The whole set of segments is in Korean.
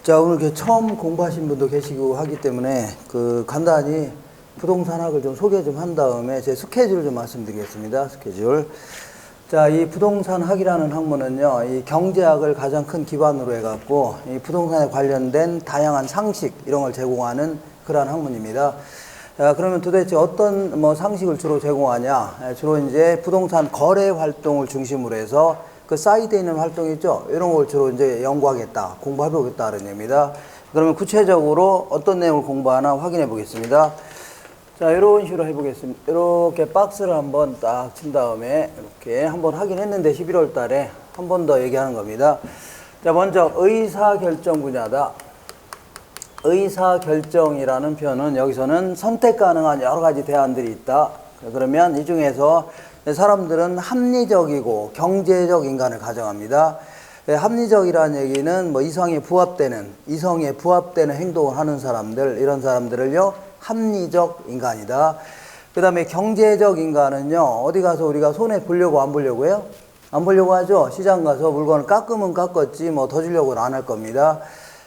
자, 오늘 이렇게 처음 공부하신 분도 계시고 하기 때문에 간단히 부동산학을 좀 소개 좀 한 다음에 제 스케줄 좀 말씀드리겠습니다. 스케줄. 자, 이 부동산학이라는 학문은요, 이 경제학을 가장 큰 기반으로 해갖고 이 부동산에 관련된 다양한 상식 이런 걸 제공하는 그러한 학문입니다. 자, 그러면 도대체 어떤 상식을 주로 제공하냐? 주로 이제 부동산 거래 활동을 중심으로 해서 그 사이드에 있는 활동 있죠? 이런 걸 주로 이제 연구하겠다, 공부해보겠다는 얘기입니다. 그러면 구체적으로 어떤 내용을 공부하나 확인해 보겠습니다. 자, 이런 식으로 해보겠습니다. 이렇게 박스를 한번 딱 친 다음에 이렇게 한번 하긴 했는데 11월 달에 한 번 더 얘기하는 겁니다. 자, 먼저 의사결정 분야다. 의사결정이라는 표현은 여기서는 선택 가능한 여러 가지 대안들이 있다. 그러면 이 중에서 사람들은 합리적이고 경제적 인간을 가정합니다. 합리적이라는 얘기는 이성에 부합되는 행동을 하는 사람들, 이런 사람들을요, 합리적 인간이다. 그 다음에 경제적 인간은요, 어디 가서 우리가 손해 보려고 안 보려고 해요? 안 보려고 하죠? 시장 가서 물건을 깎으면 깎았지, 더 주려고는 안 할 겁니다.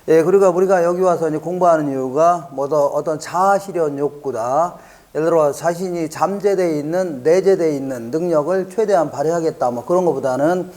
예, 그리고 우리가 여기 와서 이제 공부하는 이유가 어떤 자아실현 욕구다. 예를 들어 자신이 내재되어 있는 능력을 최대한 발휘하겠다. 그런 것보다는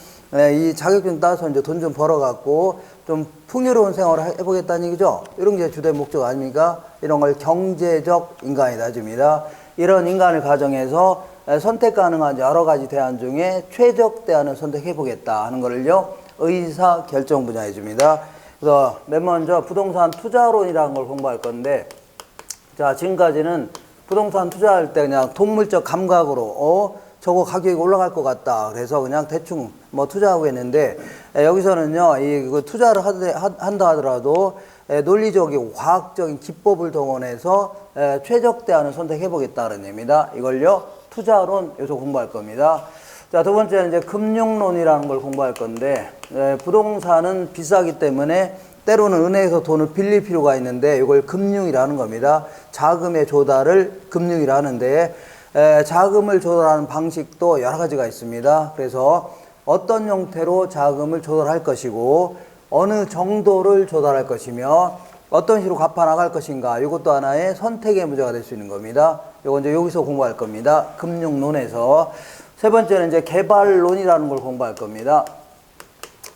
이 자격증 따서 이제 돈 좀 벌어갖고 좀 풍요로운 생활을 해보겠다는 얘기죠. 이런 게 주된 목적 아닙니까? 이런 걸 경제적 인간이다 줍니다. 이런 인간을 가정해서 선택 가능한 여러 가지 대안 중에 최적 대안을 선택해보겠다 하는 거를요, 의사결정 분야해 줍니다. 그래서 맨 먼저 부동산 투자론이라는 걸 공부할 건데, 자, 지금까지는 부동산 투자할 때 그냥 동물적 감각으로 저거 가격이 올라갈 것 같다. 그래서 그냥 대충 투자하고 있는데, 여기서는요, 그 투자를 한다 하더라도 논리적이고 과학적인 기법을 동원해서 최적 대안을 선택해 보겠다는 얘기입니다. 이걸요, 투자론 요소 공부할 겁니다. 자, 두 번째는 이제 금융론이라는 걸 공부할 건데, 부동산은 비싸기 때문에 때로는 은행에서 돈을 빌릴 필요가 있는데 이걸 금융이라는 겁니다. 자금의 조달을 금융이라 하는데, 자금을 조달하는 방식도 여러 가지가 있습니다. 그래서 어떤 형태로 자금을 조달할 것이고 어느 정도를 조달할 것이며 어떤 식으로 갚아 나갈 것인가, 이것도 하나의 선택의 문제가 될 수 있는 겁니다. 이거 이제 여기서 공부할 겁니다. 금융론에서. 세 번째는 이제 개발론이라는 걸 공부할 겁니다.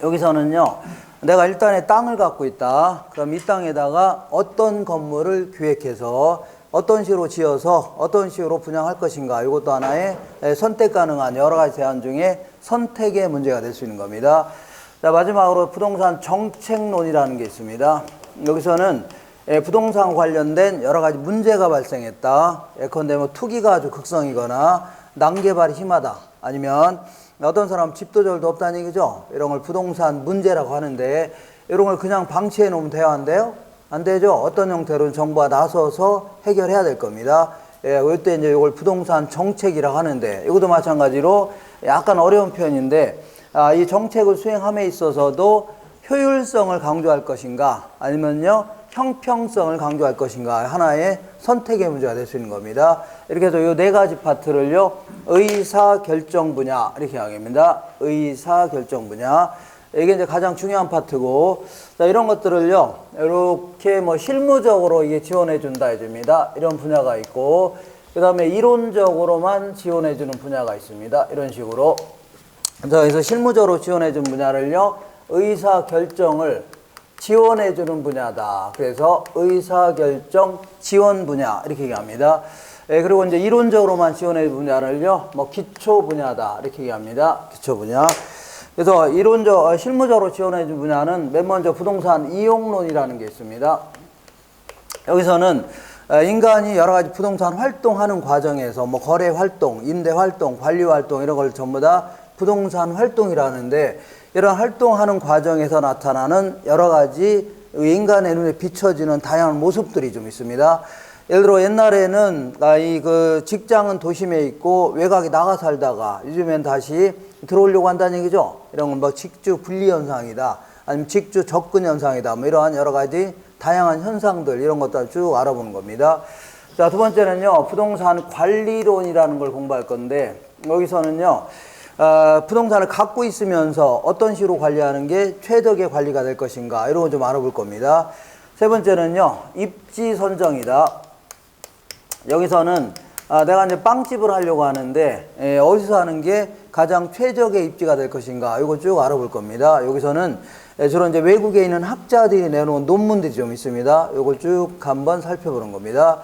여기서는요, 내가 일단의 땅을 갖고 있다. 그럼 이 땅에다가 어떤 건물을 기획해서 어떤 식으로 지어서 어떤 식으로 분양할 것인가, 이것도 하나의 선택 가능한 여러 가지 대안 중에 선택의 문제가 될 수 있는 겁니다. 자, 마지막으로 부동산 정책론이라는 게 있습니다. 여기서는 부동산 관련된 여러 가지 문제가 발생했다. 예컨대 투기가 아주 극성이거나 난개발이 심하다. 아니면 어떤 사람 집도 절도 없다는 얘기죠. 이런 걸 부동산 문제라고 하는데, 이런 걸 그냥 방치해 놓으면 돼야 한대요? 안 되죠. 어떤 형태로는 정부가 나서서 해결해야 될 겁니다. 이때 이제 이걸 부동산 정책이라고 하는데, 이것도 마찬가지로 약간 어려운 표현인데, 이 정책을 수행함에 있어서도 효율성을 강조할 것인가, 아니면요, 형평성을 강조할 것인가, 하나의 선택의 문제가 될 수 있는 겁니다. 이렇게 해서 이 네 가지 파트를요, 의사결정 분야, 이렇게 이야기합니다. 의사결정 분야. 이게 이제 가장 중요한 파트고, 자, 이런 것들을요, 이렇게 실무적으로 이게 지원해 준다 해줍니다. 이런 분야가 있고, 그 다음에 이론적으로만 지원해 주는 분야가 있습니다. 이런 식으로. 그래서 실무적으로 지원해 준 분야를요, 의사결정을 지원해 주는 분야다. 그래서 의사결정 지원 분야, 이렇게 얘기합니다. 그리고 이제 이론적으로만 지원해 주는 분야를요, 기초 분야다. 이렇게 얘기합니다. 기초 분야. 그래서 실무적으로 지원해 준 분야는 맨 먼저 부동산 이용론이라는 게 있습니다. 여기서는 인간이 여러 가지 부동산 활동하는 과정에서 거래 활동, 임대 활동, 관리 활동, 이런 걸 전부 다 부동산 활동이라는데, 이런 활동하는 과정에서 나타나는 여러 가지 인간의 눈에 비춰지는 다양한 모습들이 좀 있습니다. 예를 들어 옛날에는 직장은 도심에 있고 외곽에 나가 살다가 요즘엔 다시 들어오려고 한다는 얘기죠. 이런 건 직주 분리 현상이다, 아니면 직주 접근 현상이다, 이러한 여러 가지 다양한 현상들, 이런 것들을 쭉 알아보는 겁니다. 자, 두 번째는요, 부동산 관리론이라는 걸 공부할 건데, 여기서는요, 부동산을 갖고 있으면서 어떤 식으로 관리하는 게 최적의 관리가 될 것인가 이런 거 좀 알아볼 겁니다. 세 번째는요, 입지 선정이다. 여기서는 내가 이제 빵집을 하려고 하는데 어디서 하는 게 가장 최적의 입지가 될 것인가 이거 쭉 알아볼 겁니다. 여기서는 주로 이제 외국에 있는 학자들이 내놓은 논문들이 좀 있습니다. 이걸 쭉 한번 살펴보는 겁니다.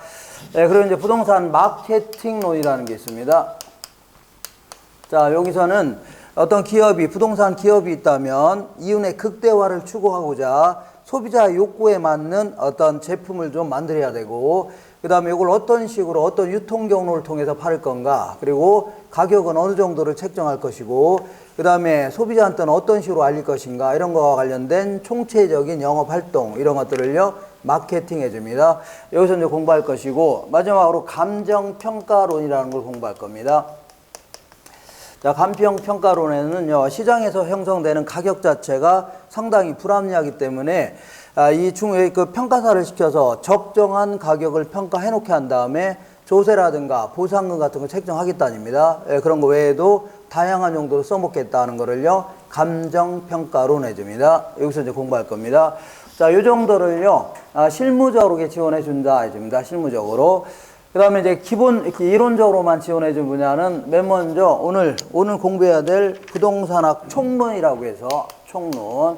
그리고 이제 부동산 마케팅론이라는 게 있습니다. 자, 여기서는 어떤 기업이, 부동산 기업이 있다면 이윤의 극대화를 추구하고자 소비자 욕구에 맞는 어떤 제품을 좀 만들어야 되고, 그 다음에 이걸 어떤 식으로, 어떤 유통 경로를 통해서 팔을 건가, 그리고 가격은 어느 정도를 책정할 것이고, 그 다음에 소비자한테는 어떤 식으로 알릴 것인가, 이런 거와 관련된 총체적인 영업 활동, 이런 것들을요, 마케팅 해줍니다. 여기서 이제 공부할 것이고, 마지막으로 감정평가론이라는 걸 공부할 겁니다. 자, 감정평가론에는요, 시장에서 형성되는 가격 자체가 상당히 불합리하기 때문에 그 평가사를 시켜서 적정한 가격을 평가해 놓게 한 다음에 조세라든가 보상금 같은 거 책정하겠다입니다. 그런 거 외에도 다양한 용도로 써먹겠다는 거를요, 감정평가론 해줍니다. 여기서 이제 공부할 겁니다. 자, 요 정도를요, 실무적으로 지원해 준다 해줍니다. 실무적으로. 그 다음에 이제 기본, 이론적으로만 지원해 준 분야는 맨 먼저 오늘 공부해야 될 부동산학 총론이라고 해서 총론.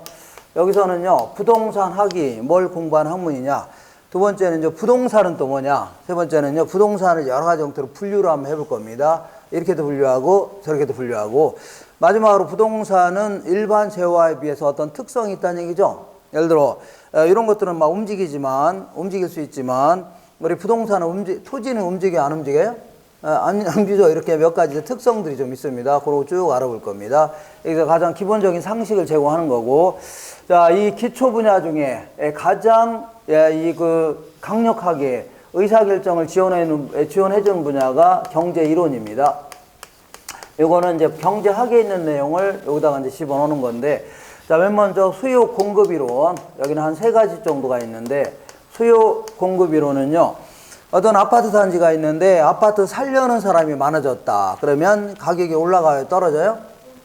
여기서는요, 부동산학이 뭘 공부하는 학문이냐. 두 번째는 이제 부동산은 또 뭐냐. 세 번째는요, 부동산을 여러 가지 형태로 분류를 한번 해볼 겁니다. 이렇게도 분류하고 저렇게도 분류하고. 마지막으로 부동산은 일반 재화에 비해서 어떤 특성이 있다는 얘기죠. 예를 들어, 이런 것들은 막 움직일 수 있지만, 우리 부동산은 토지는 움직여요? 안 움직여요? 안 움직여. 이렇게 몇 가지 특성들이 좀 있습니다. 그걸 쭉 알아볼 겁니다. 여기서 가장 기본적인 상식을 제공하는 거고, 자, 이 기초 분야 중에 가장 강력하게 의사결정을 지원해주는 분야가 경제 이론입니다. 요거는 이제 경제학에 있는 내용을 여기다가 이제 집어넣는 건데, 자, 맨 먼저 수요 공급 이론. 여기는 한 3가지 정도가 있는데, 수요 공급 이론은요, 어떤 아파트 단지가 있는데 아파트 살려는 사람이 많아졌다. 그러면 가격이 올라가요? 떨어져요?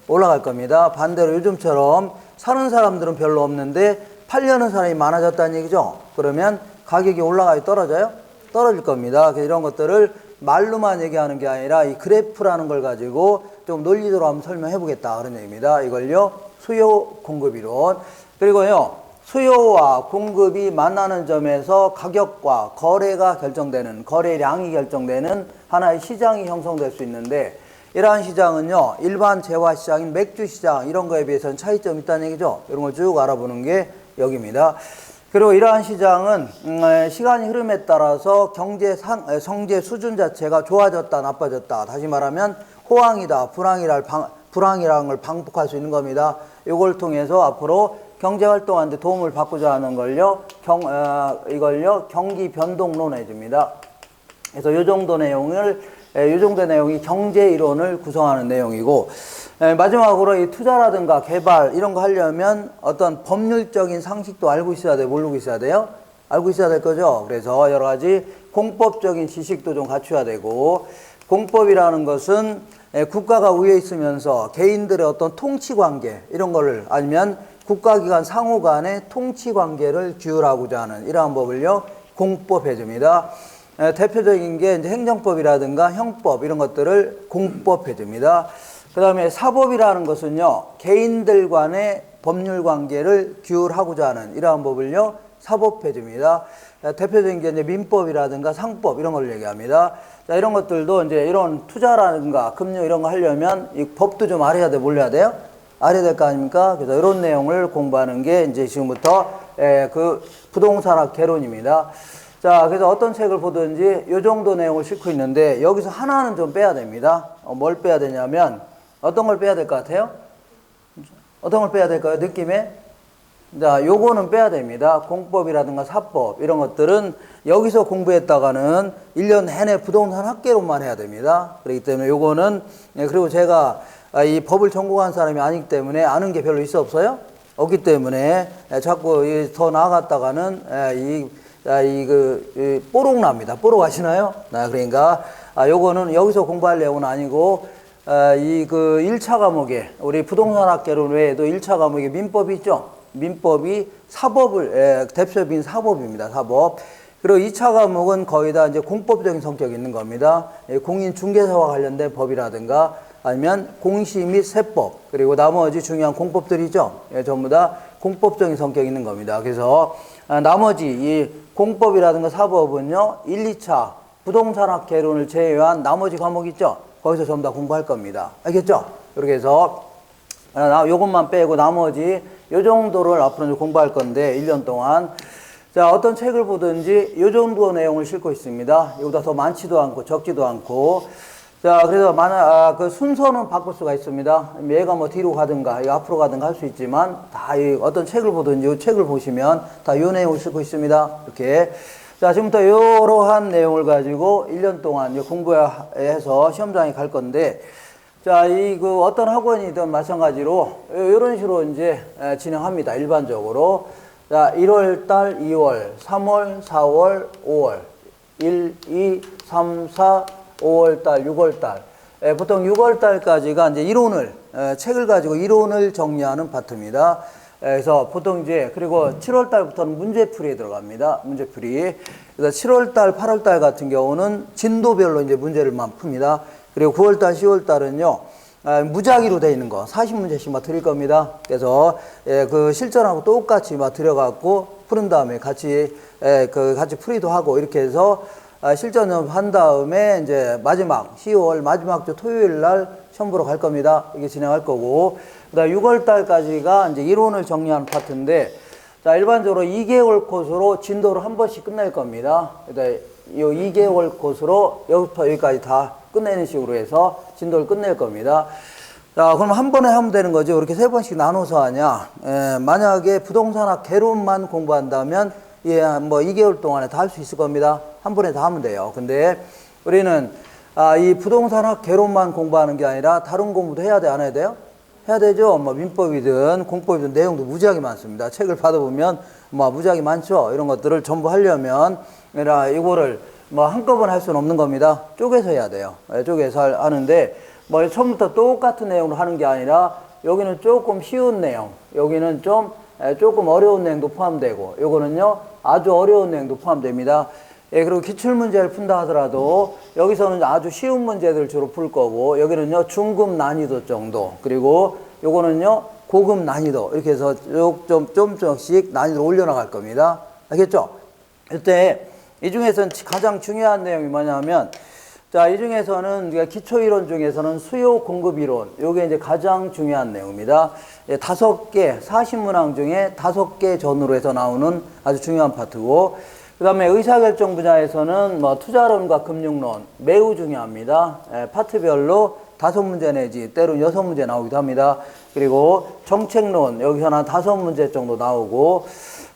올라갈 겁니다. 반대로 요즘처럼 사는 사람들은 별로 없는데 팔려는 사람이 많아졌다는 얘기죠. 그러면 가격이 올라가요? 떨어져요? 떨어질 겁니다. 이런 것들을 말로만 얘기하는 게 아니라 이 그래프라는 걸 가지고 좀 논리적으로 한번 설명해 보겠다. 그런 얘기입니다. 이걸요, 수요 공급 이론. 그리고요, 수요와 공급이 만나는 점에서 가격과 거래량이 결정되는 하나의 시장이 형성될 수 있는데, 이러한 시장은요, 일반 재화 시장인 맥주 시장 이런 거에 비해서는 차이점이 있다는 얘기죠. 이런 걸 쭉 알아보는 게 여기입니다. 그리고 이러한 시장은 시간이 흐름에 따라서 성재 수준 자체가 좋아졌다 나빠졌다, 다시 말하면 호황이다 불황이라는 걸 방북할 수 있는 겁니다. 이걸 통해서 앞으로 경제활동하는데 도움을 받고자 하는 걸요, 이걸요, 경기 변동론 해줍니다. 그래서 요 정도 내용이 경제 이론을 구성하는 내용이고, 마지막으로 이 투자라든가 개발 이런 거 하려면 어떤 법률적인 상식도 알고 있어야 돼요? 모르고 있어야 돼요? 알고 있어야 될 거죠? 그래서 여러 가지 공법적인 지식도 좀 갖춰야 되고, 공법이라는 것은 국가가 위에 있으면서 개인들의 어떤 통치 관계 이런 거를, 아니면 국가기관 상호 간의 통치 관계를 규율하고자 하는 이러한 법을요, 공법 해줍니다. 대표적인 게 이제 행정법이라든가 형법 이런 것들을 공법 해줍니다. 그 다음에 사법이라는 것은요, 개인들 간의 법률 관계를 규율하고자 하는 이러한 법을요, 사법 해줍니다. 대표적인 게 이제 민법이라든가 상법 이런 걸 얘기합니다. 자, 이런 것들도 이제 이런 투자라든가 금융 이런 거 하려면 이 법도 좀 알아야 돼, 몰라야 돼요? 알아야 될 거 아닙니까? 그래서 이런 내용을 공부하는 게 이제 지금부터 그 부동산학 개론입니다. 자, 그래서 어떤 책을 보든지 이 정도 내용을 싣고 있는데, 여기서 하나는 좀 빼야 됩니다. 뭘 빼야 되냐면, 어떤 걸 빼야 될 것 같아요? 어떤 걸 빼야 될까요? 느낌에? 자, 요거는 빼야 됩니다. 공법이라든가 사법 이런 것들은 여기서 공부했다가는 1년 내내 부동산 학개론만 해야 됩니다. 그렇기 때문에 요거는, 그리고 제가 이 법을 전공한 사람이 아니기 때문에 아는 게 별로 있어 없어요? 없기 때문에 자꾸 더 나아갔다가는 뽀록 납니다. 뽀록 아시나요? 그러니까 요거는 여기서 공부할 내용은 아니고, 그 1차 과목에 우리 부동산학개론 외에도 1차 과목에 민법이 있죠. 민법이 사법을 대표적인 사법입니다. 사법. 그리고 2차 과목은 거의 다 이제 공법적인 성격이 있는 겁니다. 공인중개사와 관련된 법이라든가 아니면 공시 및 세법, 그리고 나머지 중요한 공법들이죠. 전부 다 공법적인 성격이 있는 겁니다. 그래서 나머지 이 공법이라든가 사법은요, 1, 2차 부동산학 개론을 제외한 나머지 과목 있죠. 거기서 전부 다 공부할 겁니다. 알겠죠? 이렇게 해서 요것만 빼고 나머지 요 정도를 앞으로 공부할 건데 1년 동안 자, 어떤 책을 보든지 요 정도 내용을 싣고 있습니다. 이보다 더 많지도 않고 적지도 않고. 자, 그래서 그 순서는 바꿀 수가 있습니다. 얘가 뭐 뒤로 가든가, 앞으로 가든가 할 수 있지만, 다 어떤 책을 보든지 이 책을 보시면 다 요 내용을 싣고 있습니다. 이렇게. 자, 지금부터 이러한 내용을 가지고 1년 동안 공부해서 시험장에 갈 건데, 자, 그 어떤 학원이든 마찬가지로 이런 식으로 이제 진행합니다. 일반적으로. 자, 1월달, 2월, 3월, 4월, 5월, 1, 2, 3, 4, 5월달, 6월달. 보통 6월달까지가 이제 이론을, 책을 가지고 이론을 정리하는 파트입니다. 그래서 보통 이제, 그리고 7월달부터는 문제풀이에 들어갑니다. 문제풀이. 그래서 7월달, 8월달 같은 경우는 진도별로 이제 문제를만 풉니다. 그리고 9월달, 10월달은요, 무작위로 되어 있는 거 40문제씩 막 드릴 겁니다. 그래서 그 실전하고 똑같이 막 들여갖고 푸른 다음에 같이 같이 풀이도 하고 이렇게 해서 실전 한 다음에 이제 마지막 10월 마지막 주 토요일 날 시험 보러 갈 겁니다. 이게 진행할 거고, 그다음 6월 달까지가 이제 이론을 정리하는 파트인데, 자, 일반적으로 2개월 코스로 진도를 한 번씩 끝낼 겁니다. 그다음 이 2개월 코스로 여기부터 여기까지 다 끝내는 식으로 해서 진도를 끝낼 겁니다. 자, 그럼 한 번에 하면 되는 거죠. 이렇게 세 번씩 나눠서 하냐. 만약에 부동산학 개론만 공부한다면 뭐 2개월 동안에 다 할 수 있을 겁니다. 한 번에 다 하면 돼요. 근데 우리는 이 부동산학 개론만 공부하는 게 아니라 다른 공부도 해야 돼, 안 해야 돼요? 해야 되죠. 뭐 민법이든 공법이든 내용도 무지하게 많습니다. 책을 받아보면 뭐 무지하게 많죠. 이런 것들을 전부 하려면 이거를 뭐 한꺼번에 할 수는 없는 겁니다. 쪼개서 해야 돼요. 쪼개서 하는데 뭐 처음부터 똑같은 내용으로 하는 게 아니라 여기는 조금 쉬운 내용, 여기는 조금 어려운 내용도 포함되고, 요거는요 아주 어려운 내용도 포함됩니다. 그리고 기출문제를 푼다 하더라도 여기서는 아주 쉬운 문제들 주로 풀 거고, 여기는요 중급 난이도 정도, 그리고 요거는요 고급 난이도, 이렇게 해서 좀씩 난이도를 올려나갈 겁니다. 알겠죠? 이때 이 중에서는 가장 중요한 내용이 뭐냐면, 자, 이 중에서는 우리가 기초이론 중에서는 수요 공급 이론, 요게 이제 가장 중요한 내용입니다. 5개, 40문항 중에 5개 전후로 해서 나오는 아주 중요한 파트고, 그 다음에 의사결정 분야에서는 뭐 투자론과 금융론 매우 중요합니다. 파트별로 5문제 내지 때로는 6문제 나오기도 합니다. 그리고 정책론 여기서는 한 5문제 정도 나오고,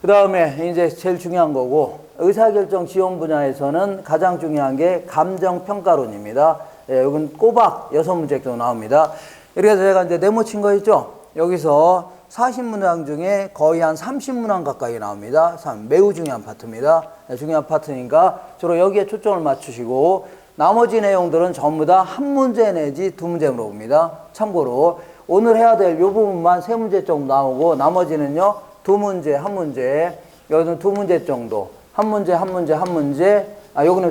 그 다음에 이제 제일 중요한 거고, 의사결정 지원 분야에서는 가장 중요한 게 감정평가론입니다. 여기는 꼬박 6문제 정도 나옵니다. 이렇게 해서 제가 이제 네모 친 거 있죠? 여기서 40문항 중에 거의 한 30문항 가까이 나옵니다. 매우 중요한 파트입니다. 중요한 파트니까 주로 여기에 초점을 맞추시고, 나머지 내용들은 전부 다 한 문제 내지 2문제 물어봅니다. 참고로 오늘 해야 될 요 부분만 3문제 정도 나오고, 나머지는요 2문제, 1문제, 여기는 2문제 정도, 한 문제, 여기는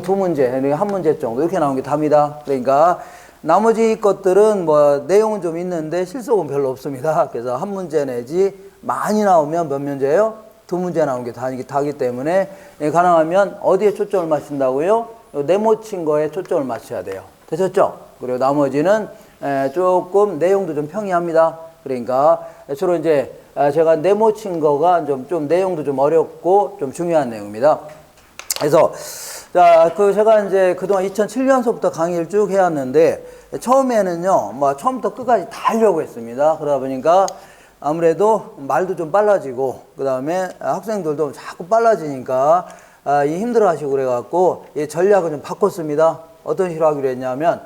2문제, 한 문제 정도 이렇게 나오는 게 답니다. 그러니까 나머지 것들은 뭐 내용은 좀 있는데 실속은 별로 없습니다. 그래서 한 문제 내지 많이 나오면 몇 문제예요? 2문제 나오는 게 다기 때문에 가능하면 어디에 초점을 맞춘다고요? 네모 친 거에 초점을 맞춰야 돼요. 되셨죠? 그리고 나머지는 조금 내용도 좀 평이합니다. 그러니까 주로 이제 제가 네모 친 거가 좀 내용도 좀 어렵고 좀 중요한 내용입니다. 그래서 자, 제가 이제 그동안 2007년서부터 강의를 쭉 해왔는데, 처음에는요, 뭐, 처음부터 끝까지 다 하려고 했습니다. 그러다 보니까 아무래도 말도 좀 빨라지고, 그 다음에 학생들도 자꾸 빨라지니까, 힘들어 하시고 그래갖고, 이 전략을 좀 바꿨습니다. 어떤 식으로 하기로 했냐면,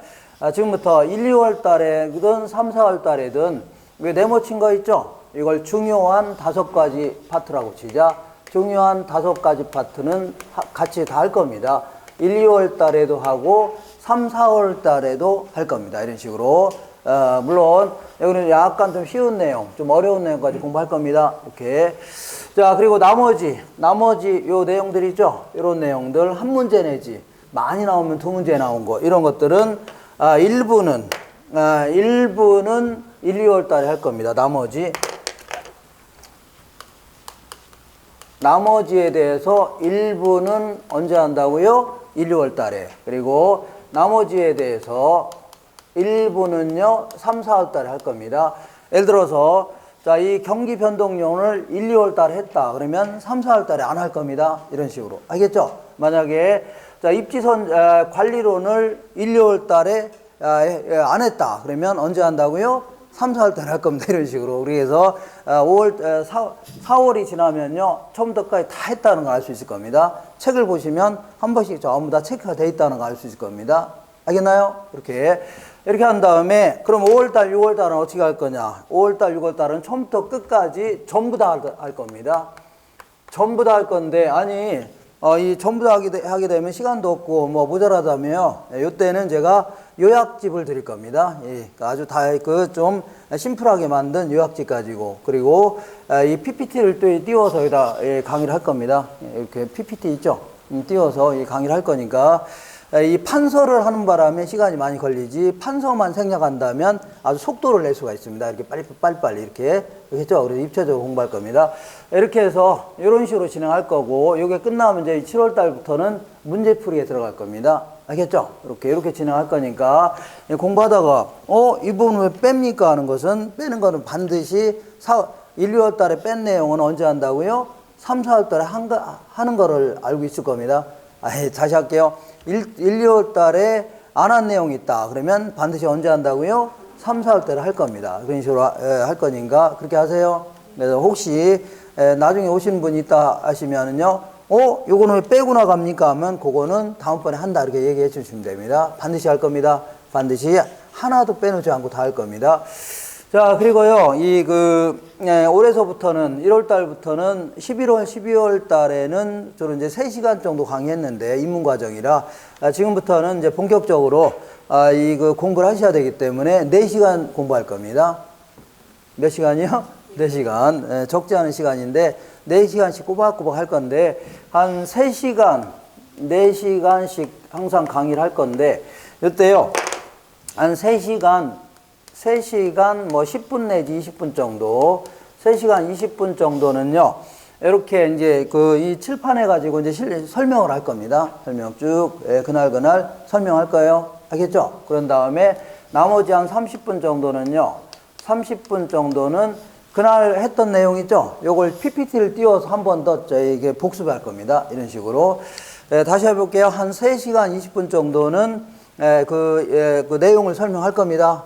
지금부터 1, 2월 달에든 3, 4월 달에든, 네모 친 거 있죠? 이걸 중요한 5가지 파트라고 치자. 중요한 5가지 파트는 같이 다 할 겁니다. 1, 2월 달에도 하고 3, 4월 달에도 할 겁니다. 이런 식으로. 물론 여기는 약간 좀 쉬운 내용, 좀 어려운 내용까지 공부할 겁니다. 이렇게. 자, 그리고 나머지 요 내용들 있죠? 이런 내용들 한 문제 내지 많이 나오면 두 문제 나온 거 이런 것들은 일부는 1, 2월 달에 할 겁니다. 나머지에 대해서 일부는 언제 한다고요? 1, 2월 달에. 그리고 나머지에 대해서 일부는요 3, 4월 달에 할 겁니다. 예를 들어서 자, 이 경기 변동률을 1, 2월 달에 했다. 그러면 3, 4월 달에 안 할 겁니다. 이런 식으로. 알겠죠? 만약에 자, 입지선 관리론을 1, 2월 달에 안 했다. 그러면 언제 한다고요? 3, 4월 달에 할 겁니다. 이런 식으로. 그래서 4월이 지나면요. 처음부터까지 다 했다는 걸 알 수 있을 겁니다. 책을 보시면 한 번씩 전부 다 체크가 돼 있다는 걸 알 수 있을 겁니다. 알겠나요? 이렇게 한 다음에 그럼 5월달, 6월달은 어떻게 할 거냐? 5월달, 6월달은 처음부터 끝까지 전부 다 할 겁니다. 전부 다 할 건데 아니 이 전부 다 하게 되면 시간도 없고 뭐 모자라다며요. 이때는 제가 요약집을 드릴 겁니다. 예, 아주 좀 심플하게 만든 요약집 가지고 그리고 이 PPT를 또 띄워서 여기다 강의를 할 겁니다. 이렇게 PPT 있죠? 띄워서 이 강의를 할 거니까 이 판서를 하는 바람에 시간이 많이 걸리지 판서만 생략한다면 아주 속도를 낼 수가 있습니다. 이렇게 빨리빨리 이렇게 했죠. 그래서 입체적으로 공부할 겁니다. 이렇게 해서 이런 식으로 진행할 거고 이게 끝나면 이제 7월 달부터는 문제풀이에 들어갈 겁니다. 알겠죠? 이렇게 진행할 거니까 공부하다가 이 부분 왜 뺍니까 하는 것은 빼는 거는 반드시 1, 2월 달에 뺀 내용은 언제 한다고요? 3, 4월 달에 하는 거를 알고 있을 겁니다. 다시 할게요. 1, 2월 달에 안 한 내용이 있다. 그러면 반드시 언제 한다고요? 3, 4월 달에 할 겁니다. 그런 식으로 할 거니까 그렇게 하세요. 그래서 혹시 나중에 오시는 분이 있다 하시면은요, 요거는 왜 빼고 나갑니까? 하면 그거는 다음번에 한다. 이렇게 얘기해 주시면 됩니다. 반드시 할 겁니다. 반드시 하나도 빼놓지 않고 다 할 겁니다. 자, 그리고요, 올해서부터는, 1월 달부터는 11월, 12월 달에는 주로 이제 3시간 정도 강의했는데, 입문과정이라, 지금부터는 이제 본격적으로, 공부를 하셔야 되기 때문에 4시간 공부할 겁니다. 몇 시간이요? 4시간. 적지 않은 시간인데, 4시간씩 꼬박꼬박 할 건데, 한 3시간, 4시간씩 항상 강의를 할 건데, 이때요, 한 3시간 뭐 10분 내지 20분 정도, 3시간 20분 정도는요, 이렇게 이제 이 칠판에 가지고 이제 설명을 할 겁니다. 설명 쭉, 그날 설명할 거예요. 알겠죠? 그런 다음에 나머지 한 30분 정도는요, 30분 정도는 그날 했던 내용 있죠? 요걸 PPT를 띄워서 한 번 더 저에게 복습할 겁니다. 이런 식으로. 다시 해볼게요. 한 3시간 20분 정도는 그 내용을 설명할 겁니다.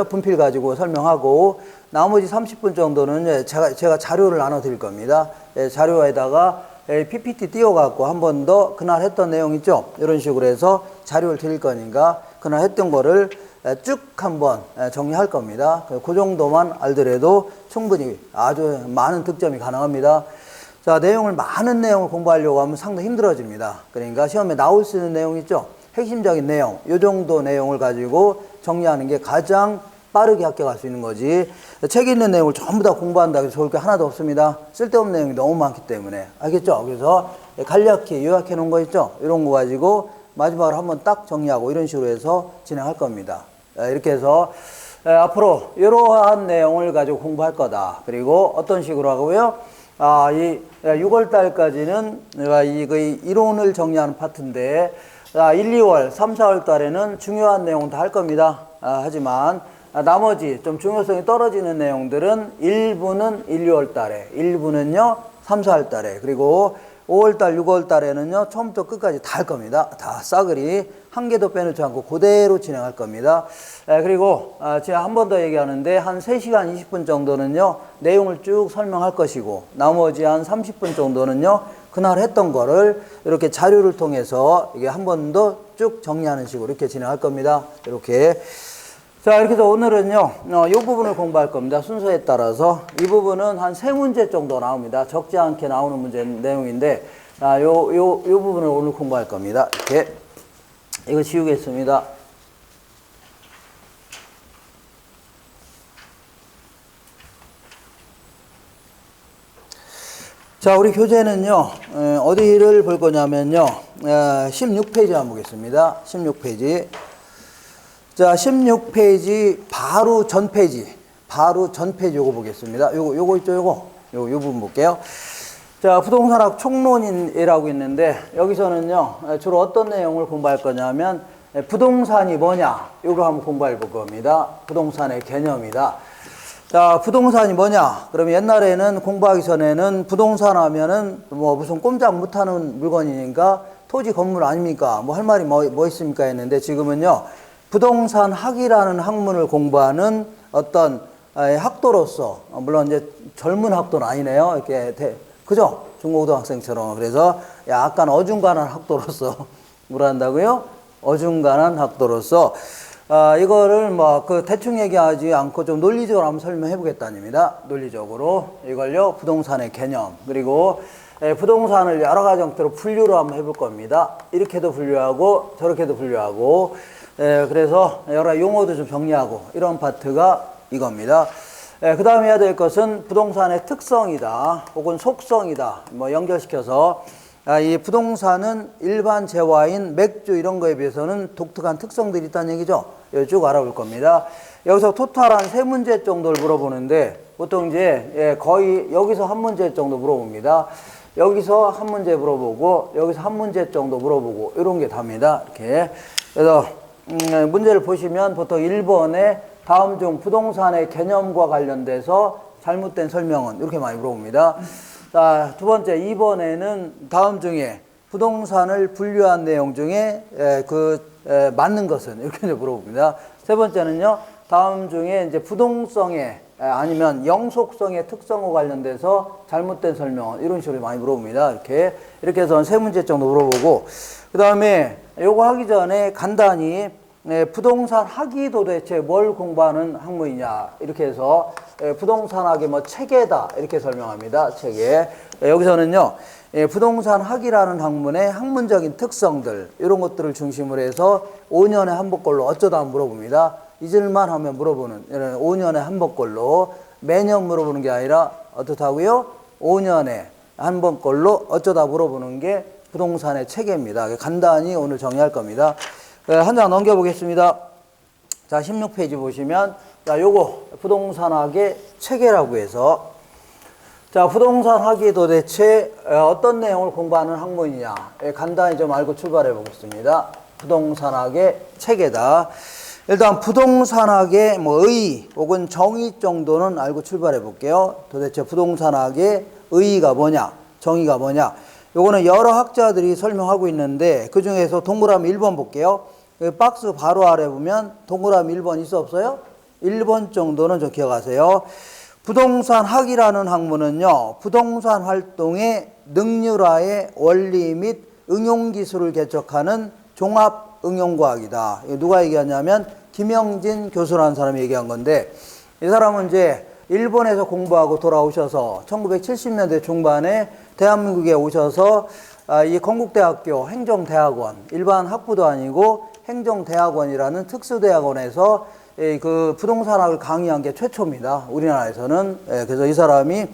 분필 가지고 설명하고, 나머지 30분 정도는 제가 자료를 나눠 드릴 겁니다. 자료에다가 PPT 띄워갖고 한 번 더 그날 했던 내용 있죠? 이런 식으로 해서 자료를 드릴 거니까 그날 했던 거를 쭉 한번 정리할 겁니다. 그 정도만 알더라도 충분히 아주 많은 득점이 가능합니다. 자, 많은 내용을 공부하려고 하면 상당히 힘들어집니다. 그러니까 시험에 나올 수 있는 내용 있죠? 핵심적인 내용, 이 정도 내용을 가지고 정리하는 게 가장 빠르게 합격할 수 있는 거지. 책에 있는 내용을 전부 다 공부한다고 해서 좋을 게 하나도 없습니다. 쓸데없는 내용이 너무 많기 때문에. 알겠죠? 그래서 간략히 요약해 놓은 거 있죠? 이런 거 가지고 마지막으로 한번 딱 정리하고 이런 식으로 해서 진행할 겁니다. 이렇게 해서 앞으로 이러한 내용을 가지고 공부할 거다. 그리고 어떤 식으로 하고요? 6월 달까지는 이론을 정리하는 파트인데, 1, 2월, 3, 4월 달에는 중요한 내용 다 할 겁니다. 하지만 나머지 좀 중요성이 떨어지는 내용들은 일부는 1, 2월 달에, 일부는요 3, 4월 달에, 그리고 5월 달, 6월 달에는요 처음부터 끝까지 다 할 겁니다. 다 싸그리 한 개도 빼놓지 않고 그대로 진행할 겁니다. 그리고 제가 한 번 더 얘기하는데 한 3시간 20분 정도는요 내용을 쭉 설명할 것이고, 나머지 한 30분 정도는요 그날 했던 거를 이렇게 자료를 통해서 이게 한 번 더 쭉 정리하는 식으로 이렇게 진행할 겁니다. 이렇게. 자, 이렇게 해서 오늘은요, 이 부분을 공부할 겁니다. 순서에 따라서. 이 부분은 한 3문제 정도 나옵니다. 적지 않게 나오는 문제 내용인데, 요 부분을 오늘 공부할 겁니다. 이렇게. 이거 지우겠습니다. 자, 우리 교재는요, 어디를 볼 거냐면요, 16페이지 한번 보겠습니다. 16페이지. 자, 16페이지 바로 전 페이지. 요거 보겠습니다. 요거 있죠, 요 부분 볼게요. 자, 부동산학 총론이라고 있는데, 여기서는요, 주로 어떤 내용을 공부할 거냐면, 부동산이 뭐냐, 요거 한번 공부해 볼 겁니다. 부동산의 개념이다. 자, 부동산이 뭐냐? 그러면 옛날에는 공부하기 전에는 부동산 하면은 뭐 무슨 꼼짝 못하는 물건이니까 토지 건물 아닙니까? 뭐 할 말이 뭐 있습니까? 했는데 지금은요, 부동산 학이라는 학문을 공부하는 어떤 학도로서, 물론 이제 젊은 학도는 아니네요. 이렇게, 그죠? 중고등학생처럼. 그래서 약간 어중간한 학도로서 뭘 한다고요? 어중간한 학도로서 이거를 뭐 대충 얘기하지 않고 좀 논리적으로 한번 설명해 보겠다입니다. 논리적으로 이걸요, 부동산의 개념, 그리고 부동산을 여러 가지 형태로 분류로 한번 해볼 겁니다. 이렇게도 분류하고 저렇게도 분류하고, 그래서 여러 용어도 좀 정리하고 이런 파트가 이겁니다. 그 다음에 해야 될 것은 부동산의 특성이다 혹은 속성이다, 뭐 연결시켜서 이 부동산은 일반 재화인 맥주 이런 거에 비해서는 독특한 특성들이 있다는 얘기죠. 쭉 알아볼 겁니다. 여기서 토탈한 3문제 정도를 물어보는데, 보통 이제 거의 여기서 한 문제 정도 물어봅니다. 여기서 한 문제 물어보고, 여기서 한 문제 정도 물어보고, 이런 게 답니다. 이렇게. 그래서 문제를 보시면 보통 1번에 다음 중 부동산의 개념과 관련돼서 잘못된 설명은 이렇게 많이 물어봅니다. 자, 두 번째, 2번에는 다음 중에 부동산을 분류한 내용 중에 맞는 것은 이렇게 물어봅니다. 세 번째는요, 다음 중에 이제 부동성에 아니면 영속성의 특성과 관련돼서 잘못된 설명은 이런 식으로 많이 물어봅니다. 이렇게 해서 3문제 정도 물어보고, 그 다음에 요거 하기 전에 간단히 부동산 학이 도대체 뭘 공부하는 학문이냐, 이렇게 해서 부동산학의 뭐 체계다 이렇게 설명합니다. 체계. 여기서는요, 부동산 학이라는 학문의 학문적인 특성들 이런 것들을 중심으로 해서 5년에 한 번꼴로 어쩌다 물어봅니다. 잊을만 하면 물어보는, 5년에 한 번꼴로, 매년 물어보는 게 아니라 어떻다고요? 5년에 한 번꼴로 어쩌다 물어보는 게 부동산의 체계입니다. 간단히 오늘 정리할 겁니다. 한 장 넘겨보겠습니다. 자, 16페이지 보시면, 자, 요거 부동산학의 체계라고 해서, 자, 부동산학이 도대체 어떤 내용을 공부하는 학문이냐, 간단히 좀 알고 출발해 보겠습니다. 부동산학의 체계다. 일단 부동산학의 뭐 의의 혹은 정의 정도는 알고 출발해 볼게요. 도대체 부동산학의 의의가 뭐냐, 정의가 뭐냐. 요거는 여러 학자들이 설명하고 있는데, 그 중에서 동그라미 1번 볼게요. 박스 바로 아래 보면 동그라미 1번 있어 없어요? 1번 정도는 좀 기억하세요. 부동산학이라는 학문은요, 부동산 활동의 능률화의 원리 및 응용기술을 개척하는 종합응용과학이다. 누가 얘기하냐면 김영진 교수라는 사람이 얘기한 건데, 이 사람은 이제 일본에서 공부하고 돌아오셔서 1970년대 중반에 대한민국에 오셔서 이 건국대학교 행정대학원, 일반 학부도 아니고 행정대학원이라는 특수대학원에서 그 부동산학을 강의한 게 최초입니다. 우리나라에서는. 그래서 이 사람이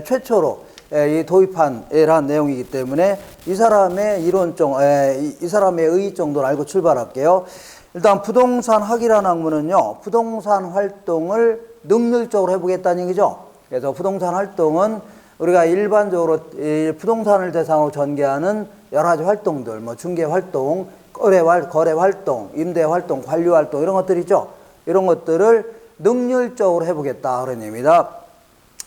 최초로 이 도입한 이러한 내용이기 때문에 이 사람의 이론적, 이 사람의 의의 정도를 알고 출발할게요. 일단 부동산학이라는 학문은요, 부동산 활동을 능률적으로 해보겠다는 얘기죠. 그래서 부동산 활동은 우리가 일반적으로 부동산을 대상으로 전개하는 여러 가지 활동들, 뭐 중개 활동, 거래 활동, 임대 활동, 관리 활동 이런 것들 있죠. 이런 것들을 능률적으로 해보겠다 그런 얘기입니다.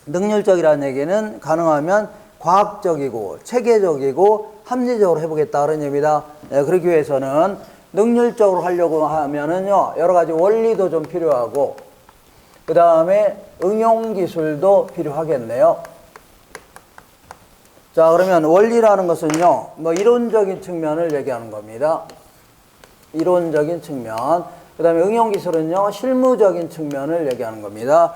능률적이라는 얘기는 가능하면 과학적이고 체계적이고 합리적으로 해보겠다 그런 얘기입니다. 그러기 위해서는 능률적으로 하려고 하면은요, 여러 가지 원리도 좀 필요하고, 그 다음에 응용 기술도 필요하겠네요. 자, 그러면 원리라는 것은요, 뭐 이론적인 측면을 얘기하는 겁니다. 이론적인 측면. 그 다음에 응용 기술은요, 실무적인 측면을 얘기하는 겁니다.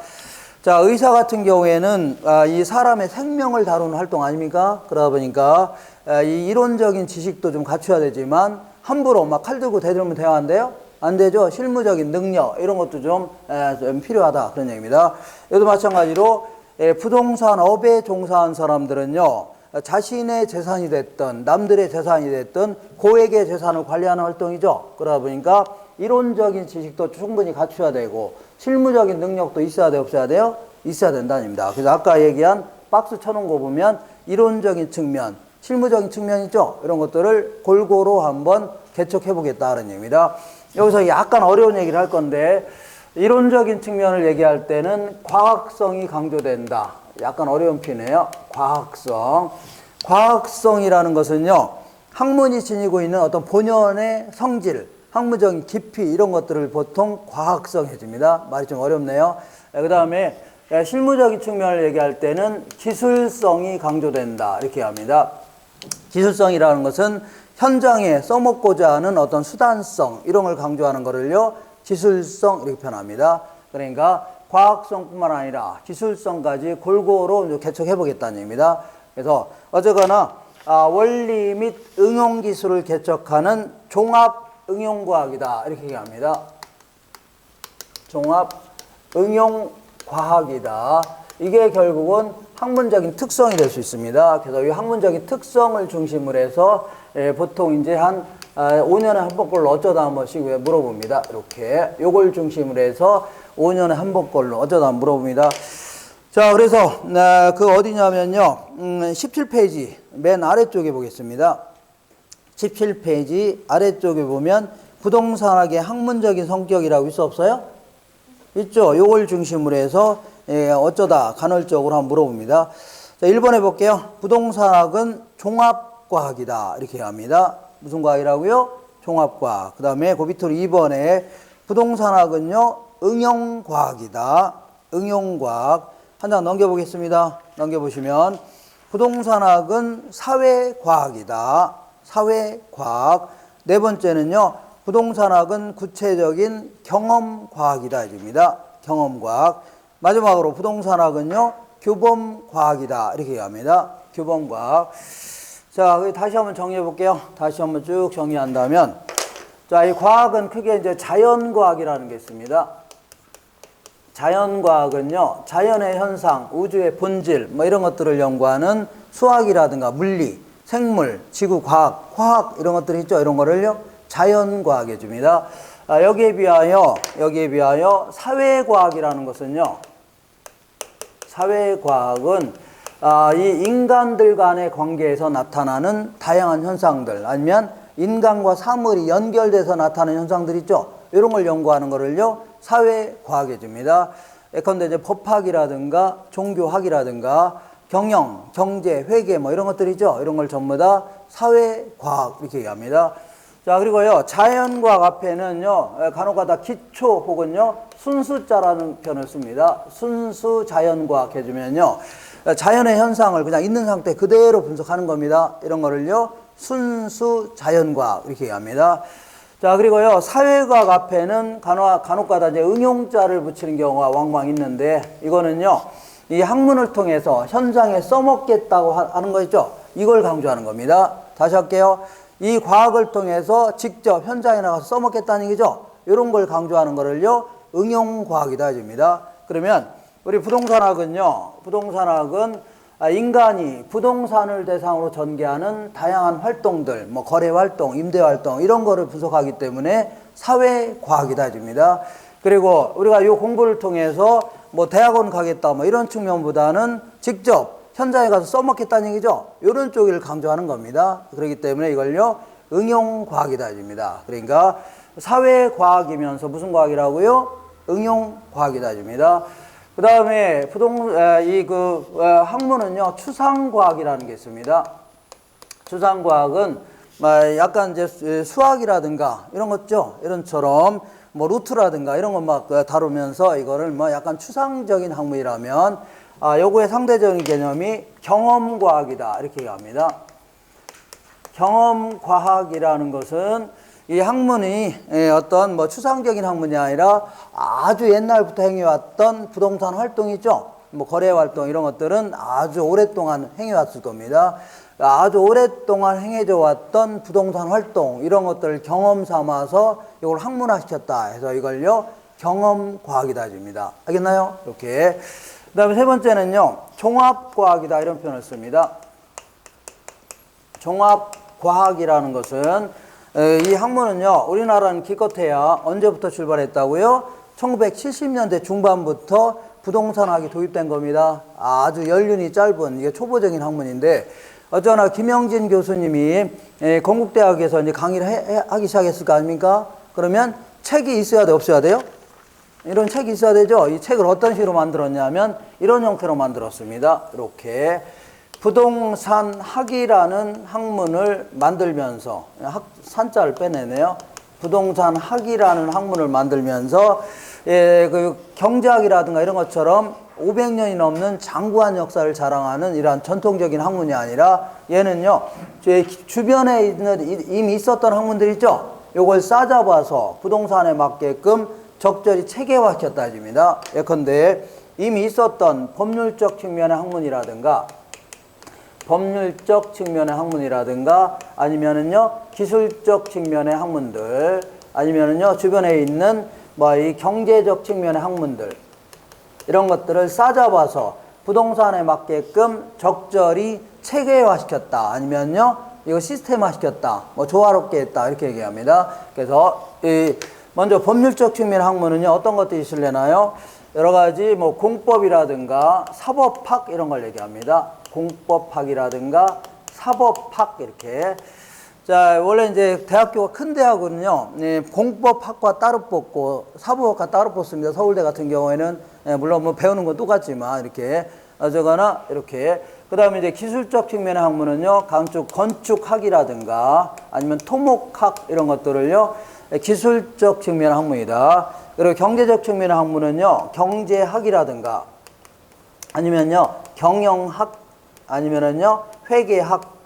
자, 의사 같은 경우에는 이 사람의 생명을 다루는 활동 아닙니까? 그러다 보니까 이 이론적인 지식도 좀 갖춰야 되지만 함부로 막 칼 들고 대들면 돼야 한대요? 안 되죠. 실무적인 능력 이런 것도 좀 필요하다 그런 얘기입니다. 여기도 마찬가지로 부동산업에 종사한 사람들은요, 자신의 재산이 됐든 남들의 재산이 됐든 고액의 재산을 관리하는 활동이죠. 그러다 보니까 이론적인 지식도 충분히 갖춰야 되고 실무적인 능력도 있어야 돼, 없어야 돼요? 있어야 된다입니다. 그래서 아까 얘기한 박스 쳐놓은 거 보면 이론적인 측면, 실무적인 측면이죠. 이런 것들을 골고루 한번 개척해 보겠다는 얘기입니다. 여기서 약간 어려운 얘기를 할 건데, 이론적인 측면을 얘기할 때는 과학성이 강조된다. 약간 어려운 표현이에요. 과학성. 과학성이라는 것은요, 학문이 지니고 있는 어떤 본연의 성질, 학문적인 깊이 이런 것들을 보통 과학성 해줍니다. 말이 좀 어렵네요. 그 다음에 실무적인 측면을 얘기할 때는 기술성이 강조된다. 이렇게 합니다. 기술성이라는 것은 현장에 써먹고자 하는 어떤 수단성 이런 걸 강조하는 거를요, 기술성 이렇게 표현합니다. 그러니까 과학성뿐만 아니라 기술성까지 골고루 개척해 보겠다는 얘기입니다. 그래서 어쨌거나 원리 및 응용 기술을 개척하는 종합 응용과학이다 이렇게 얘기합니다. 종합 응용과학이다. 이게 결국은 학문적인 특성이 될 수 있습니다. 그래서 이 학문적인 특성을 중심으로 해서 보통 이제 한 5년에 한 번꼴로 어쩌다 한 번씩 물어봅니다. 이렇게 요걸 중심으로 해서 5년에 한 번꼴로 어쩌다 물어봅니다. 자, 그래서 그 어디냐면요, 17페이지 맨 아래쪽에 보겠습니다. 17페이지 아래쪽에 보면 부동산학의 학문적인 성격이라고 있어 없어요? 있죠. 요걸 중심으로 해서 어쩌다 간헐적으로 한번 물어봅니다. 자, 1번 해볼게요. 부동산학은 종합과학이다 이렇게 합니다. 무슨 과학이라고요? 종합과학. 그 다음에 그 밑으로 2번에 부동산학은요 응용과학이다. 응용과학. 한 장 넘겨보겠습니다. 넘겨보시면 부동산학은 사회과학이다. 사회과학. 네 번째는요, 부동산학은 구체적인 경험과학이다 입니다. 경험과학. 마지막으로 부동산학은요 규범과학이다 이렇게 얘기합니다. 규범과학. 자, 다시 한번 정리해 볼게요. 다시 한번 쭉 정리한다면, 자, 이 과학은 크게 이제 자연과학이라는 게 있습니다. 자연과학은요, 자연의 현상, 우주의 본질, 뭐 이런 것들을 연구하는 수학이라든가 물리, 생물, 지구과학, 화학 이런 것들이 있죠. 이런 거를요, 자연과학 해줍니다. 여기에 비하여 사회과학이라는 것은요, 사회과학은 이 인간들 간의 관계에서 나타나는 다양한 현상들, 아니면 인간과 사물이 연결돼서 나타나는 현상들 있죠. 이런 걸 연구하는 거를요, 사회과학 해줍니다. 예컨대 이제 법학이라든가 종교학이라든가 경영, 경제, 회계 뭐 이런 것들이죠. 이런 걸 전부 다 사회과학 이렇게 얘기합니다. 자, 그리고요, 자연과학 앞에는요, 간혹가다 기초 혹은요, 순수자라는 표현을 씁니다. 순수 자연과학 해주면요, 자연의 현상을 그냥 있는 상태 그대로 분석하는 겁니다. 이런 거를요, 순수 자연과학 이렇게 얘기합니다. 자, 그리고요, 사회과학 앞에는 간혹가다 이제 응용자를 붙이는 경우가 왕왕 있는데, 이거는요, 이 학문을 통해서 현장에 써먹겠다고 하는 거 있죠? 이걸 강조하는 겁니다. 다시 할게요. 이 과학을 통해서 직접 현장에 나가서 써먹겠다는 얘기죠? 이런 걸 강조하는 거를요, 응용과학이다 해줍니다. 그러면 우리 부동산학은요, 부동산학은 인간이 부동산을 대상으로 전개하는 다양한 활동들, 뭐 거래 활동, 임대 활동 이런 거를 분석하기 때문에 사회과학이다 해줍니다. 그리고 우리가 이 공부를 통해서 뭐 대학원 가겠다 뭐 이런 측면보다는 직접 현장에 가서 써먹겠다는 얘기죠. 이런 쪽을 강조하는 겁니다. 그렇기 때문에 이걸요, 응용과학이다 해줍니다. 그러니까 사회과학이면서 무슨 과학이라고요? 응용과학이다 해줍니다. 그 다음에 학문은요, 추상과학이라는 게 있습니다. 추상과학은 약간 이제 수학이라든가 이런 거죠. 이런처럼 뭐 루트라든가 이런 거 막 다루면서 이거를 뭐 약간 추상적인 학문이라면, 요거의 상대적인 개념이 경험과학이다 이렇게 얘기합니다. 경험과학이라는 것은 이 학문이 어떤 뭐 추상적인 학문이 아니라 아주 옛날부터 행해왔던 부동산 활동이죠. 뭐 거래 활동 이런 것들은 아주 오랫동안 행해왔을 겁니다. 아주 오랫동안 행해져 왔던 부동산 활동 이런 것들을 경험 삼아서 이걸 학문화시켰다 해서 이걸요 경험과학이다 줍니다. 알겠나요? 이렇게. 그 다음에 세 번째는요 종합과학이다 이런 표현을 씁니다. 종합과학이라는 것은 이 학문은요 우리나라는 기껏해야 언제부터 출발했다고요? 1970년대 중반부터 부동산학이 도입된 겁니다. 아주 연륜이 짧은 이게 초보적인 학문인데 어쩌나 김영진 교수님이 건국대학에서 이제 강의를 하기 시작했을 거 아닙니까? 그러면 책이 있어야 돼, 없어야 돼요? 이런 책이 있어야 되죠? 이 책을 어떤 식으로 만들었냐면 이런 형태로 만들었습니다. 이렇게 부동산학이라는 학문을 만들면서 산자를 빼내네요. 부동산학이라는 학문을 만들면서 그 경제학이라든가 이런 것처럼 500년이 넘는 장구한 역사를 자랑하는 이러한 전통적인 학문이 아니라 얘는요 제 주변에 있는 이미 있었던 학문들 있죠. 요걸 싸잡아서 부동산에 맞게끔 적절히 체계화시켰다 입니다. 예컨대 이미 있었던 법률적 측면의 학문이라든가 아니면은요 기술적 측면의 학문들 아니면은요 주변에 있는 뭐 이 경제적 측면의 학문들 이런 것들을 싸잡아서 부동산에 맞게끔 적절히 체계화시켰다 아니면요 이거 시스템화시켰다 뭐 조화롭게 했다 이렇게 얘기합니다. 그래서 먼저 법률적 측면의 학문은요 어떤 것들이 있을래나요? 여러 가지 뭐 공법이라든가 사법학 이런 걸 얘기합니다. 공법학이라든가 사법학 이렇게. 자, 원래 이제 대학교가 큰 대학은요, 공법학과 따로 뽑고 사법학과 따로 뽑습니다. 서울대 같은 경우에는 물론 뭐 배우는 건 똑같지만 이렇게 어쩌거나 이렇게. 그 다음에 이제 기술적 측면의 학문은요, 건축학이라든가 아니면 토목학 이런 것들을요, 기술적 측면의 학문이다. 그리고 경제적 측면의 학문은요, 경제학이라든가 아니면요, 경영학 아니면은요, 회계학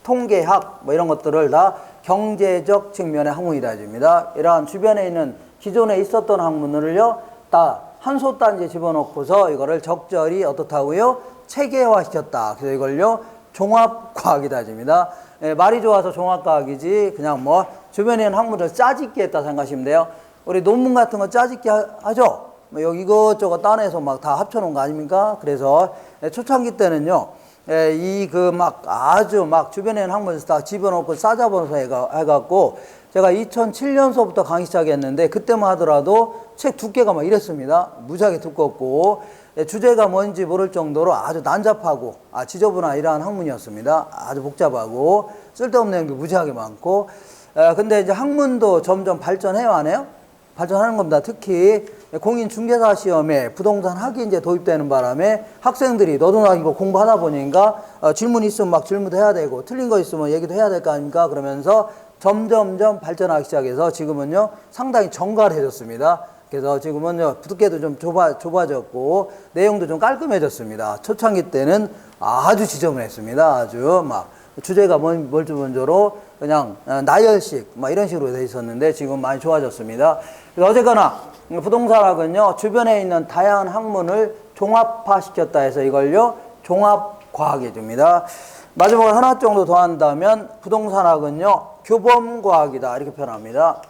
통계학 뭐 이런 것들을 다 경제적 측면의 학문이다 줍니다. 이러한 주변에 있는 기존에 있었던 학문을요 다 한솥 단지에 집어넣고서 이거를 적절히 어떻다고요? 체계화시켰다. 그래서 이걸요 종합과학이다 줍니다. 말이 좋아서 종합과학이지 그냥 뭐 주변에 있는 학문을 짜집기 했다 생각하시면 돼요. 우리 논문 같은 거 짜집기 하죠? 뭐 여기 이것저것 따내서 막 다 합쳐놓은 거 아닙니까? 그래서 초창기 때는요 이 그 막 아주 막 주변에 있는 학문에서 다 집어넣고 싸잡아서 해갖고 제가 2007년서부터 강의 시작했는데 그때만 하더라도 책 두께가 막 이랬습니다. 무지하게 두껍고 주제가 뭔지 모를 정도로 아주 난잡하고 지저분한 이러한 학문이었습니다. 아주 복잡하고 쓸데없는 내용도 무지하게 많고 근데 이제 학문도 점점 발전해왔네요. 발전하는 겁니다. 특히 공인중개사 시험에 부동산 학이 이제 도입되는 바람에 학생들이 너도 나 이거 공부하다 보니까 질문 있으면 막 질문도 해야 되고 틀린 거 있으면 얘기도 해야 될 거 아닙니까? 그러면서 점점점 발전하기 시작해서 지금은요 상당히 정갈해졌습니다. 그래서 지금은요 두께도 좀 좁아졌고 내용도 좀 깔끔해졌습니다. 초창기 때는 아주 지저분했습니다. 아주 막 주제가 멀주먼저로 그냥 나열식 막 이런 식으로 돼 있었는데 지금 많이 좋아졌습니다. 어쨌거나 부동산학은요 주변에 있는 다양한 학문을 종합화시켰다 해서 이걸요 종합과학이 됩니다. 마지막으로 하나 정도 더 한다면 부동산학은요 규범과학이다 이렇게 표현합니다.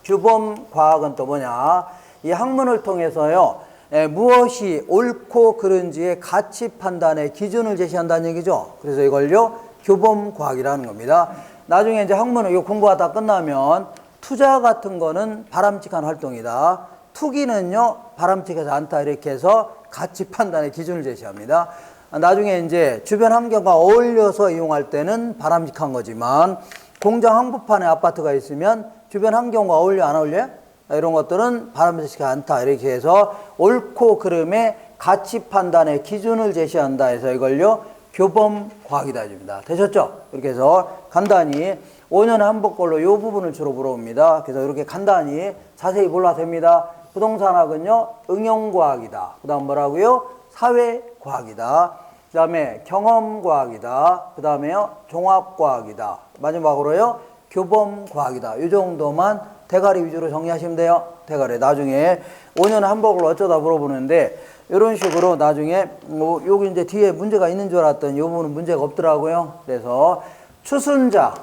규범과학은 또 뭐냐? 이 학문을 통해서요 무엇이 옳고 그른지의 가치 판단의 기준을 제시한다는 얘기죠. 그래서 이걸요 규범과학이라는 겁니다. 나중에 이제 학문을 이거 공부하다 끝나면 투자 같은 거는 바람직한 활동이다. 투기는요 바람직하지 않다 이렇게 해서 가치 판단의 기준을 제시합니다. 나중에 이제 주변 환경과 어울려서 이용할 때는 바람직한 거지만 공장 한복판에 아파트가 있으면 주변 환경과 어울려 안 어울려요? 이런 것들은 바람직하지 않다 이렇게 해서 옳고 그름의 가치 판단의 기준을 제시한다 해서 이걸요 교범과학이다 줍니다. 되셨죠? 이렇게 해서 간단히 5년에 한 번꼴로 이 부분을 주로 물어봅니다. 그래서 이렇게 간단히 자세히 몰라도 됩니다. 부동산학은요 응용과학이다. 그 다음 뭐라고요? 사회과학이다. 그 다음에 경험과학이다. 그 다음에요 종합과학이다. 마지막으로요 교범과학이다. 이 정도만 대가리 위주로 정리하시면 돼요. 대가리. 나중에 5년에 한 번꼴로 어쩌다 물어보는데 이런 식으로 나중에 여기 이제 뒤에 문제가 있는 줄 알았더니 이 부분은 문제가 없더라고요. 그래서 추순자,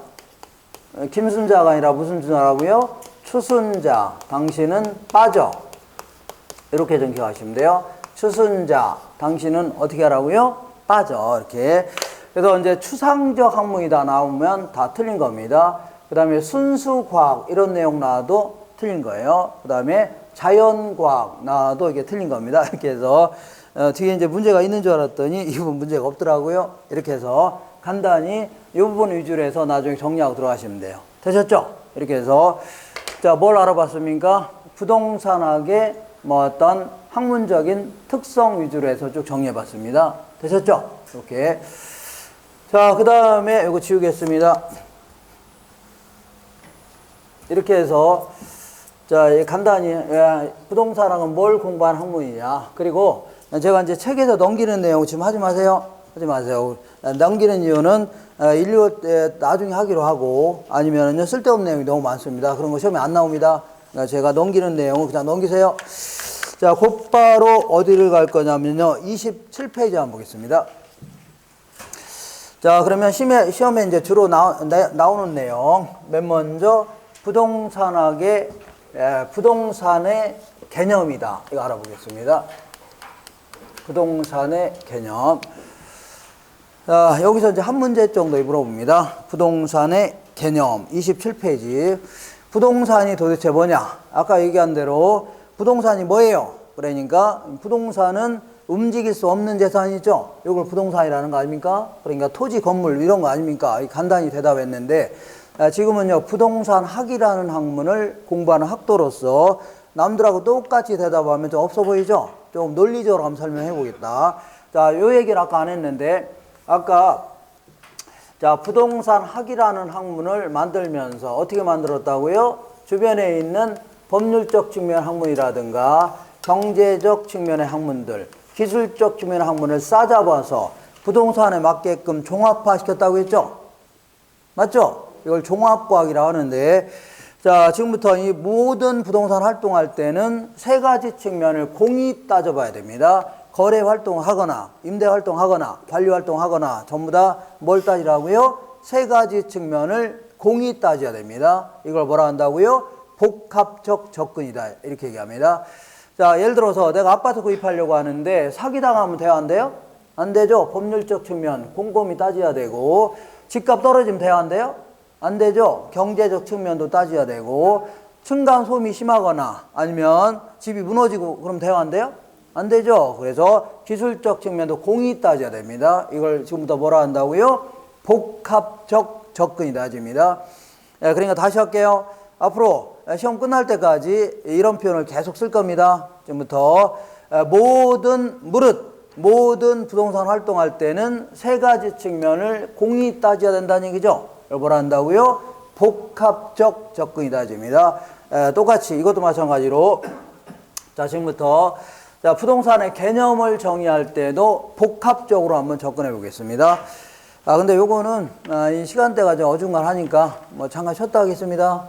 김순자가 아니라 무슨 순자라고요? 추순자, 당신은 빠져. 이렇게 좀 기억하시면 돼요. 추순자, 당신은 어떻게 하라고요? 빠져. 이렇게. 그래서 이제 추상적 학문이다 나오면 다 틀린 겁니다. 그 다음에 순수과학 이런 내용 나와도 틀린 거예요. 그 다음에 자연과학 나와도 이게 틀린 겁니다. 이렇게 해서 뒤에 이제 문제가 있는 줄 알았더니 이 부분 문제가 없더라고요. 이렇게 해서 간단히 이 부분 위주로 해서 나중에 정리하고 들어가시면 돼요. 되셨죠? 이렇게 해서 자, 뭘 알아봤습니까? 부동산학의 뭐 어떤 학문적인 특성 위주로 해서 쭉 정리해봤습니다. 되셨죠? 이렇게. 자, 그 다음에 이거 지우겠습니다. 이렇게 해서 자, 간단히 부동산학은 뭘 공부하는 학문이냐. 그리고 제가 이제 책에서 넘기는 내용 지금 하지 마세요. 하지 마세요. 넘기는 이유는 인류 때 나중에 하기로 하고 아니면은요 쓸데없는 내용이 너무 많습니다. 그런 거 시험에 안 나옵니다. 제가 넘기는 내용을 그냥 넘기세요. 자, 곧바로 어디를 갈 거냐면요 27페이지 한번 보겠습니다. 자, 그러면 시험에 이제 주로 나오는 내용 맨 먼저 부동산의 개념이다. 이거 알아보겠습니다. 부동산의 개념. 자, 여기서 이제 한 문제 정도 물어봅니다. 부동산의 개념 27페이지. 부동산이 도대체 뭐냐? 아까 얘기한 대로 부동산이 뭐예요? 그러니까 부동산은 움직일 수 없는 재산이죠. 이걸 부동산이라는 거 아닙니까? 그러니까 토지, 건물 이런 거 아닙니까? 간단히 대답했는데 지금은요 부동산 학이라는 학문을 공부하는 학도로서 남들하고 똑같이 대답하면 좀 없어 보이죠? 좀 논리적으로 한번 설명해 보겠다. 자, 요 얘기를 아까 안 했는데 아까 자 부동산 학이라는 학문을 만들면서 어떻게 만들었다고요? 주변에 있는 법률적 측면 학문이라든가 경제적 측면의 학문들, 기술적 측면의 학문을 싸잡아서 부동산에 맞게끔 종합화시켰다고 했죠? 맞죠? 이걸 종합과학이라고 하는데 자, 지금부터 이 모든 부동산 활동할 때는 세 가지 측면을 공히 따져봐야 됩니다. 거래 활동하거나 임대 활동하거나 관리 활동하거나 전부 다 뭘 따지라고요? 세 가지 측면을 공히 따져야 됩니다. 이걸 뭐라 한다고요? 복합적 접근이다. 이렇게 얘기합니다. 자, 예를 들어서 내가 아파트 구입하려고 하는데 사기당하면 돼야 안 돼요? 안 되죠. 법률적 측면 꼼꼼히 따져야 되고 집값 떨어지면 돼야 안 돼요? 안 되죠. 경제적 측면도 따져야 되고 층간소음이 심하거나 아니면 집이 무너지고 그럼 돼야 안 돼요? 안 되죠. 그래서 기술적 측면도 공히 따져야 됩니다. 이걸 지금부터 뭐라 한다고요? 복합적 접근이 따집니다. 그러니까 다시 할게요. 앞으로 시험 끝날 때까지 이런 표현을 계속 쓸 겁니다. 지금부터 모든 부동산 활동할 때는 세 가지 측면을 공히 따져야 된다는 얘기죠. 이걸 뭐라 한다고요? 복합적 접근이 따집니다. 똑같이 이것도 마찬가지로 자, 지금부터 자, 부동산의 개념을 정의할 때도 복합적으로 한번 접근해 보겠습니다. 근데 요거는 이 시간대가 좀 어중간하니까 뭐 잠깐 쉬었다 하겠습니다.